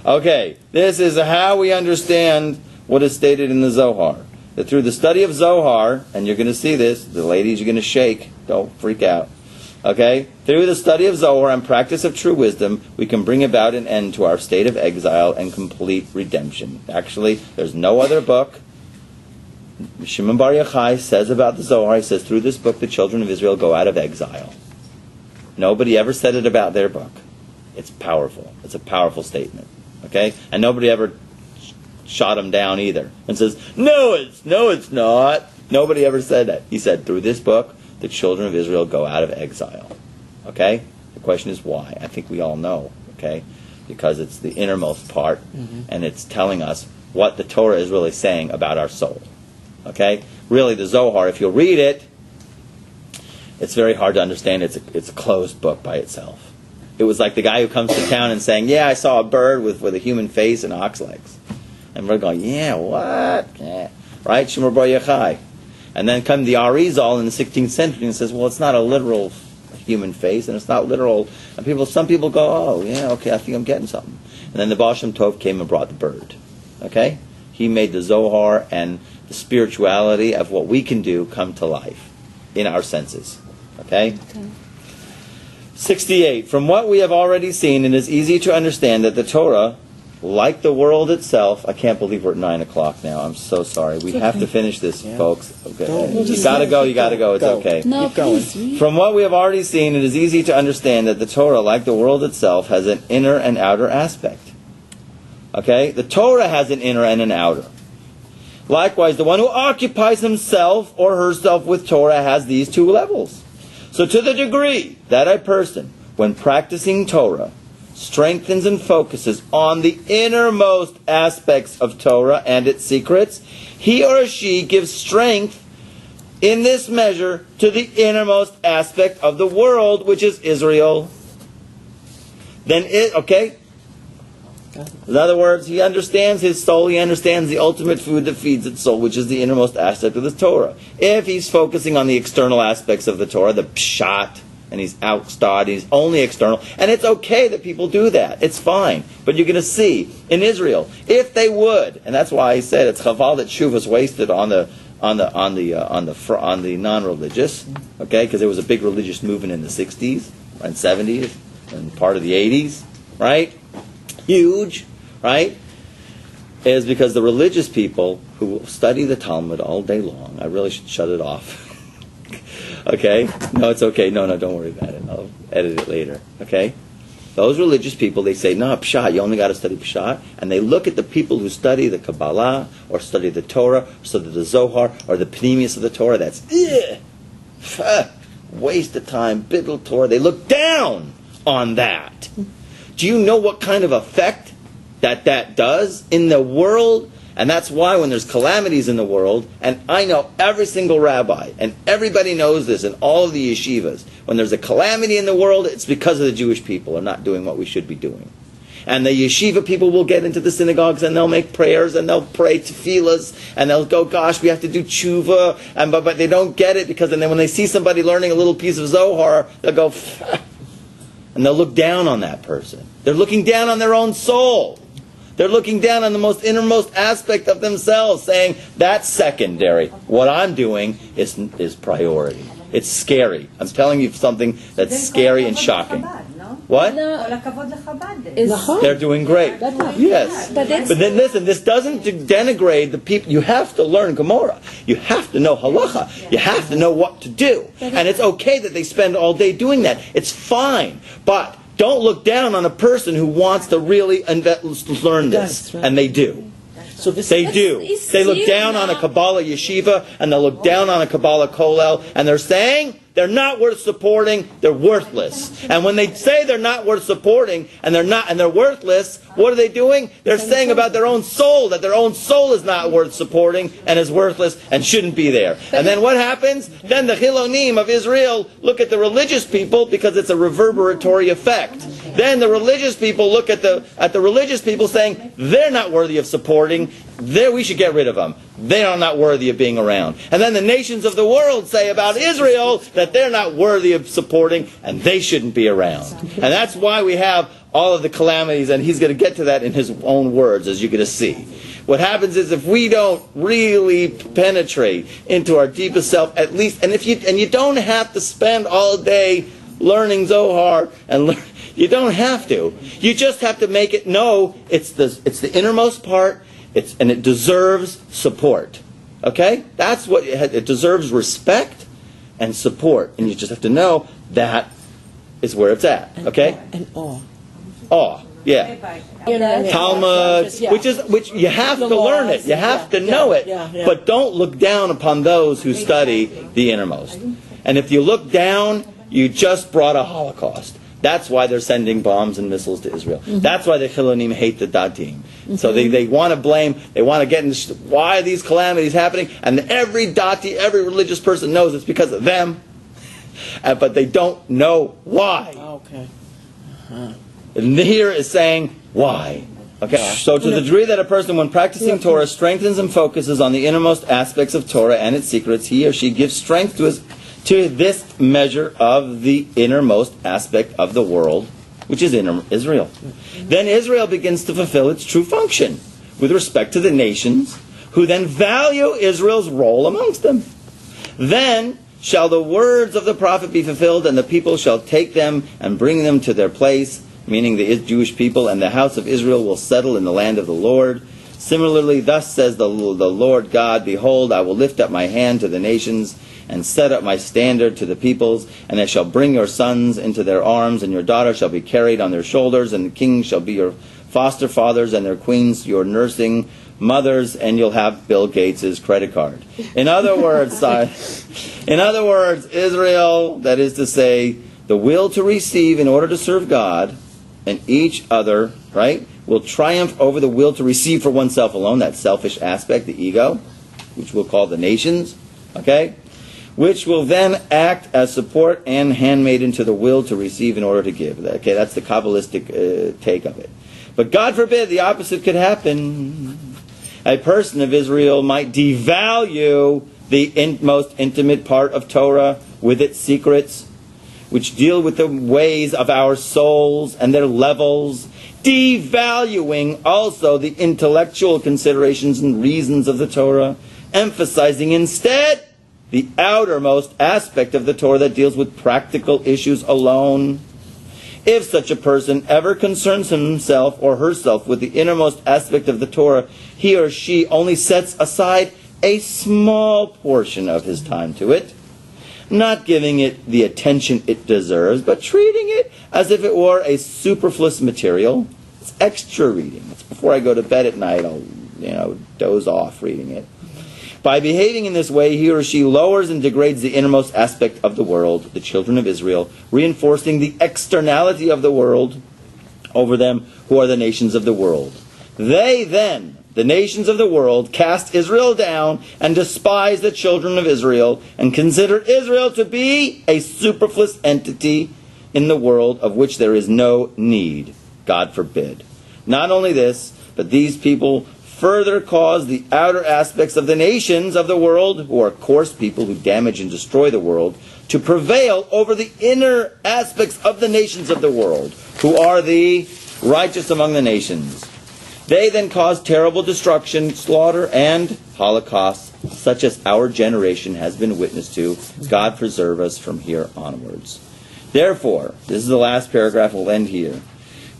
Okay, this is how we understand what is stated in the Zohar. That through the study of Zohar, and you're going to see this, the ladies are going to shake, don't freak out. Okay? Through the study of Zohar and practice of true wisdom, we can bring about an end to our state of exile and complete redemption. Actually, there's no other book. Shimon Bar Yochai says about the Zohar, he says, through this book the children of Israel go out of exile. Nobody ever said it about their book. It's powerful. It's a powerful statement. Okay? And nobody ever shot them down either and says, no, it's not. Nobody ever said that. He said, through this book, the children of Israel go out of exile. Okay? The question is why? I think we all know. Okay? Because it's the innermost part, and it's telling us what the Torah is really saying about our soul. Okay? Really, the Zohar, if you'll read it, it's very hard to understand. It's a closed book by itself. It was like the guy who comes to town and saying, yeah, I saw a bird with a human face and ox legs. And we're going, yeah, what? Yeah. Right? Shimon Bar Yochai. And then come the Arizal in the 16th century and says, well, it's not a literal human face, and it's not literal. And some people go, oh, yeah, okay, I think I'm getting something. And then the Baal Shem Tov came and brought the bird. Okay? He made the Zohar and the spirituality of what we can do come to life in our senses. Okay? 68. From what we have already seen, it is easy to understand that the Torah, like the world itself, I can't believe we're at 9 o'clock now. I'm so sorry. We have to finish this, folks. Okay. You gotta go. It's okay. No, please. From what we have already seen, it is easy to understand that the Torah, like the world itself, has an inner and outer aspect. Okay? The Torah has an inner and an outer. Likewise, the one who occupies himself or herself with Torah has these two levels. So to the degree that a person, when practicing Torah, strengthens and focuses on the innermost aspects of Torah and its secrets, he or she gives strength in this measure to the innermost aspect of the world, which is Israel. In other words, he understands his soul, he understands the ultimate food that feeds its soul, which is the innermost aspect of the Torah. If he's focusing on the external aspects of the Torah, the pshat, and he's outstarred, he's only external, and it's okay that people do that. It's fine. But you're going to see, in Israel, if they would, and that's why he said it's chaval that shuvah's wasted on the non-religious, okay, because there was a big religious movement in the 60s and 70s and part of the 80s, right? Huge, right? Is because the religious people who study the Talmud all day long, I really should shut it off. Okay? No, it's okay. No, don't worry about it. I'll edit it later. Okay? Those religious people, they say, no, Pshat, you only got to study Pshat. And they look at the people who study the Kabbalah, or study the Torah, or study the Zohar, or the Pneumius of the Torah. That's waste of time, Bittul Torah. They look down on that. Do you know what kind of effect that does in the world? And that's why when there's calamities in the world, and I know every single rabbi, and everybody knows this in all of the yeshivas, when there's a calamity in the world, it's because of the Jewish people are not doing what we should be doing. And the yeshiva people will get into the synagogues, and they'll make prayers, and they'll pray tefillas, and they'll go, gosh, we have to do tshuva, but they don't get it, because then when they see somebody learning a little piece of Zohar, they'll go, and they'll look down on that person. They're looking down on their own soul. They're looking down on the most innermost aspect of themselves, saying, that's secondary. What I'm doing is priority. It's scary. I'm telling you something that's scary and shocking. What? They're doing great. Yes. But then listen, this doesn't denigrate the people. You have to learn Gemara. You have to know halacha. You have to know what to do. And it's okay that they spend all day doing that. It's fine. But don't look down on a person who wants to really learn this. Right. And they do. So they do. They look down on a Kabbalah yeshiva, and they'll look down on a Kabbalah kollel, and they're saying they're not worth supporting, they're worthless. And when they say they're not worth supporting, and they're worthless, What are they doing? They're saying about their own soul, that their own soul is not worth supporting and is worthless and shouldn't be there. And then what happens? Then the Chilonim of Israel look at the religious people, because it's a reverberatory effect. Then the religious people look at the religious people saying, they're not worthy of supporting, we should get rid of them. They are not worthy of being around. And then the nations of the world say about Israel that they're not worthy of supporting and they shouldn't be around. And that's why we have all of the calamities, and he's going to get to that in his own words, as you're going to see. What happens is, if we don't really penetrate into our deepest self, at least, and you don't have to spend all day learning Zohar, you don't have to. You just have to make it know it's the innermost part, and it deserves support. Okay? That's what it deserves: respect and support. And you just have to know that is where it's at. Okay? And awe. Awe. Yeah. Talmud, which you have to learn it. You have to know it. But don't look down upon those who study the innermost. And if you look down, you just brought a Holocaust. That's why they're sending bombs and missiles to Israel. That's why the Chilonim hate the Datim. So they want to blame, they want to get into why are these calamities happening, and every Dati, every religious person knows it's because of them, but they don't know why. Okay. And here is saying why. Okay. So to the degree that a person, when practicing Torah, strengthens and focuses on the innermost aspects of Torah and its secrets, he or she gives strength to this measure of the innermost aspect of the world, which is Israel. Then Israel begins to fulfill its true function with respect to the nations, who then value Israel's role amongst them. Then shall the words of the prophet be fulfilled, and the people shall take them and bring them to their place, meaning the Jewish people, and the house of Israel will settle in the land of the Lord. Similarly, thus says the Lord God, behold, I will lift up my hand to the nations, and set up my standard to the peoples, and I shall bring your sons into their arms, and your daughters shall be carried on their shoulders, and the kings shall be your foster fathers, and their queens your nursing mothers, and you'll have Bill Gates' credit card. In other words, Israel, that is to say, the will to receive in order to serve God and each other, right, will triumph over the will to receive for oneself alone, that selfish aspect, the ego, which we'll call the nations, okay? Which will then act as support and handmaiden to the will to receive in order to give. Okay, that's the kabbalistic take of it. But God forbid the opposite could happen. A person of Israel might devalue the most intimate part of Torah with its secrets, which deal with the ways of our souls and their levels, devaluing also the intellectual considerations and reasons of the Torah, emphasizing instead the outermost aspect of the Torah that deals with practical issues alone. If such a person ever concerns himself or herself with the innermost aspect of the Torah, he or she only sets aside a small portion of his time to it, not giving it the attention it deserves, but treating it as if it were a superfluous material. It's extra reading. It's before I go to bed at night, I'll doze off reading it. By behaving in this way, he or she lowers and degrades the innermost aspect of the world, the children of Israel, reinforcing the externality of the world over them, who are the nations of the world. They then, the nations of the world, cast Israel down and despise the children of Israel, and consider Israel to be a superfluous entity in the world of which there is no need. God forbid. Not only this, but these people further cause the outer aspects of the nations of the world, who are coarse people who damage and destroy the world, to prevail over the inner aspects of the nations of the world, who are the righteous among the nations. They then cause terrible destruction, slaughter, and holocausts, such as our generation has been witness to. God preserve us from here onwards. Therefore, this is the last paragraph, we'll end here.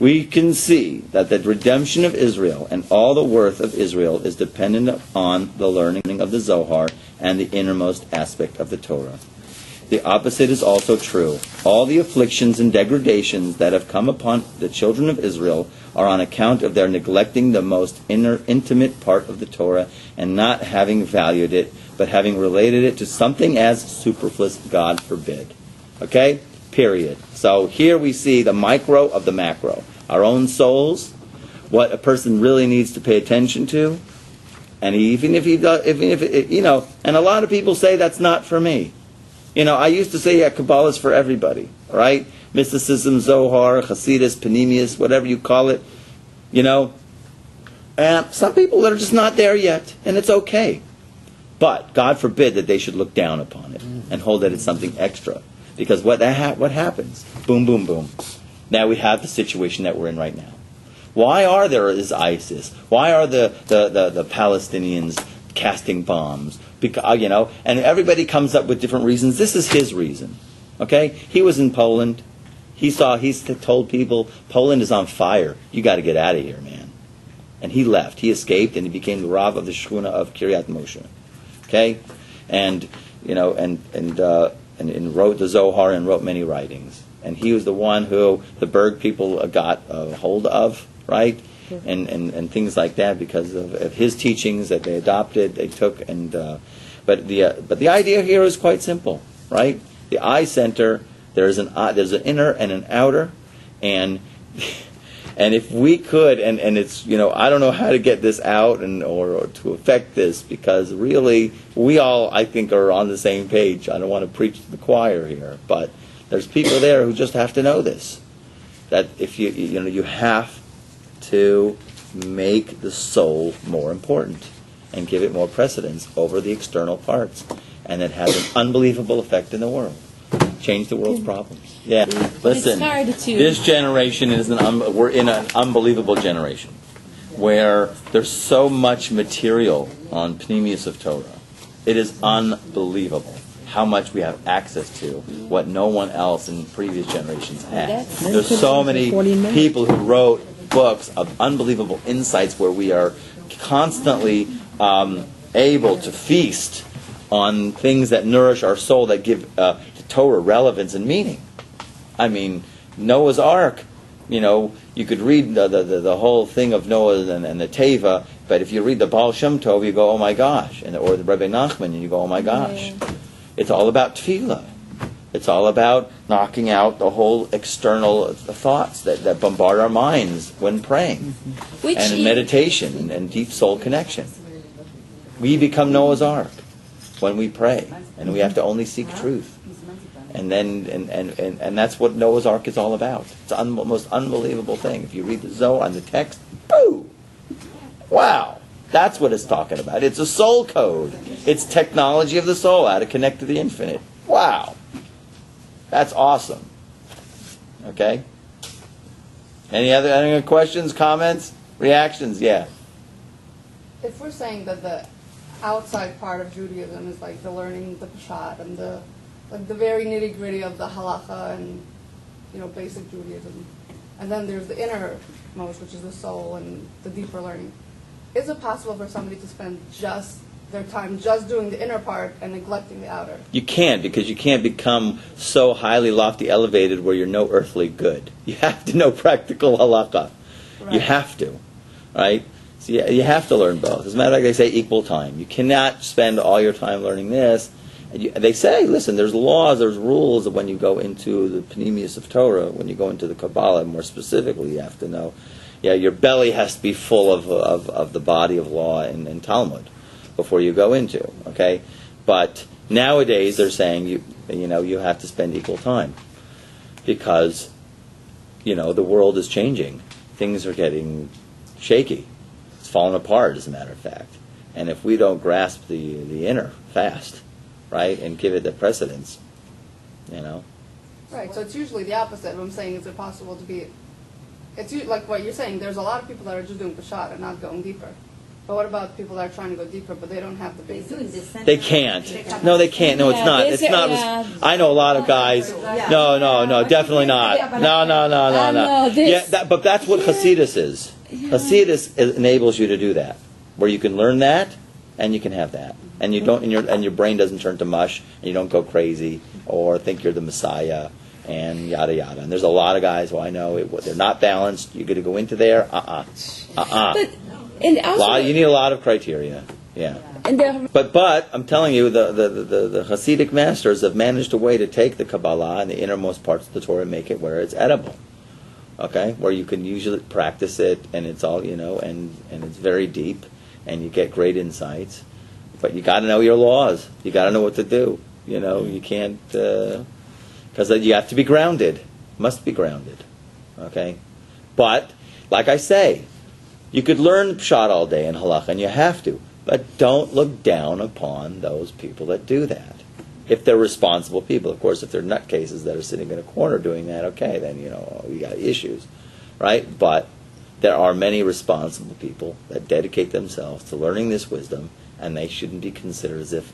We can see that the redemption of Israel and all the worth of Israel is dependent on the learning of the Zohar and the innermost aspect of the Torah. The opposite is also true. All the afflictions and degradations that have come upon the children of Israel are on account of their neglecting the most intimate part of the Torah and not having valued it, but having related it to something as superfluous, God forbid. Okay? Period. So here we see the micro of the macro. Our own souls, what a person really needs to pay attention to. And even if and a lot of people say that's not for me. I used to say, Kabbalah is for everybody, right? Mysticism, Zohar, Hasidus, Panemius, whatever you call it, And some people that are just not there yet, and it's okay. But God forbid that they should look down upon it and hold that it's something extra. Because what happens? Boom, boom, boom. Now we have the situation that we're in right now. Why is ISIS? Why are the Palestinians casting bombs? Because, and everybody comes up with different reasons. This is his reason. Okay? He was in Poland. He's told people, Poland is on fire. You got to get out of here, man. And he left. He escaped, and he became the Rav of the Shechuna of Kiryat Moshe. Okay? And wrote the Zohar and wrote many writings. And he was the one who the Berg people got a hold of, right? And things like that because of his teachings that they adopted, they took. But the idea here is quite simple, right? The eye center, there's an inner and an outer, and if we could, and it's I don't know how to get this out or to affect this because really we all I think are on the same page. I don't want to preach to the choir here, but there's people there who just have to know this. That if you have to make the soul more important and give it more precedence over the external parts, and it has an unbelievable effect in the world. Change the world's problems. Yeah, listen. This generation we're in an unbelievable generation where there's so much material on Pneumius of Torah. It is unbelievable how much we have access to what no one else in previous generations had. There's so many people who wrote books of unbelievable insights where we are constantly able to feast on things that nourish our soul, that give Torah relevance and meaning. I mean, Noah's Ark, you could read the whole thing of Noah and the Teva, but if you read the Baal Shem Tov, you go, oh my gosh, or the Rebbe Nachman, and you go, oh my gosh. It's all about tefillah. It's all about knocking out the whole external thoughts that bombard our minds when praying, and in meditation and deep soul connection. We become Noah's Ark when we pray, and we have to only seek truth. And then and that's what Noah's Ark is all about. It's the most unbelievable thing. If you read the Zohar and the text, boo! Wow! That's what it's talking about. It's a soul code. It's technology of the soul, how to connect to the infinite. Wow! That's awesome. Okay? Any other questions, comments, reactions? Yeah. If we're saying that the outside part of Judaism is like the learning the Peshat and the very nitty gritty of the halacha and basic Judaism, and then there's the innermost, which is the soul and the deeper learning. Is it possible for somebody to spend just their time just doing the inner part and neglecting the outer? You can't, because you can't become so highly lofty elevated where you're no earthly good. You have to know practical halakha. Right. You have to, right? So you have to learn both. As a matter of fact, they say equal time. You cannot spend all your time learning this. They say, listen, there's laws, there's rules of when you go into the Pneumius of Torah, when you go into the Kabbalah, more specifically, you have to know, your belly has to be full of the body of law and Talmud before you go into, okay? But nowadays they're saying you have to spend equal time because, the world is changing. Things are getting shaky. It's falling apart, as a matter of fact. And if we don't grasp the inner fast, right, and give it the precedence, Right, so it's usually the opposite. What I'm saying is it possible to be... It's like what you're saying. There's a lot of people that are just doing Peshat and not going deeper. But what about people that are trying to go deeper, but they don't have the basics? They can't. No, they can't. No, it's not. It's not. I know a lot of guys. No, definitely not. No. But that's what Hasidus is. Hasidus enables you to do that, where you can learn that and you can have that, and you don't, and your brain doesn't turn to mush, and you don't go crazy or think you're the Messiah and yada yada. And there's a lot of guys who I know they're not balanced. You're going to go into there. But you need a lot of criteria. Yeah. But I'm telling you, the Hasidic masters have managed a way to take the Kabbalah and the innermost parts of the Torah and make it where it's edible. okay, where you can usually practice it, and it's all, and it's very deep, and you get great insights. But you got to know your laws. You got to know what to do. You can't, because you have to be grounded. Must be grounded, okay? But, like I say, you could learn Pshat all day in halacha, and you have to. But don't look down upon those people that do that. If they're responsible people. Of course, if they're nutcases that are sitting in a corner doing that, okay, then, we got issues, right? But there are many responsible people that dedicate themselves to learning this wisdom, and they shouldn't be considered as if,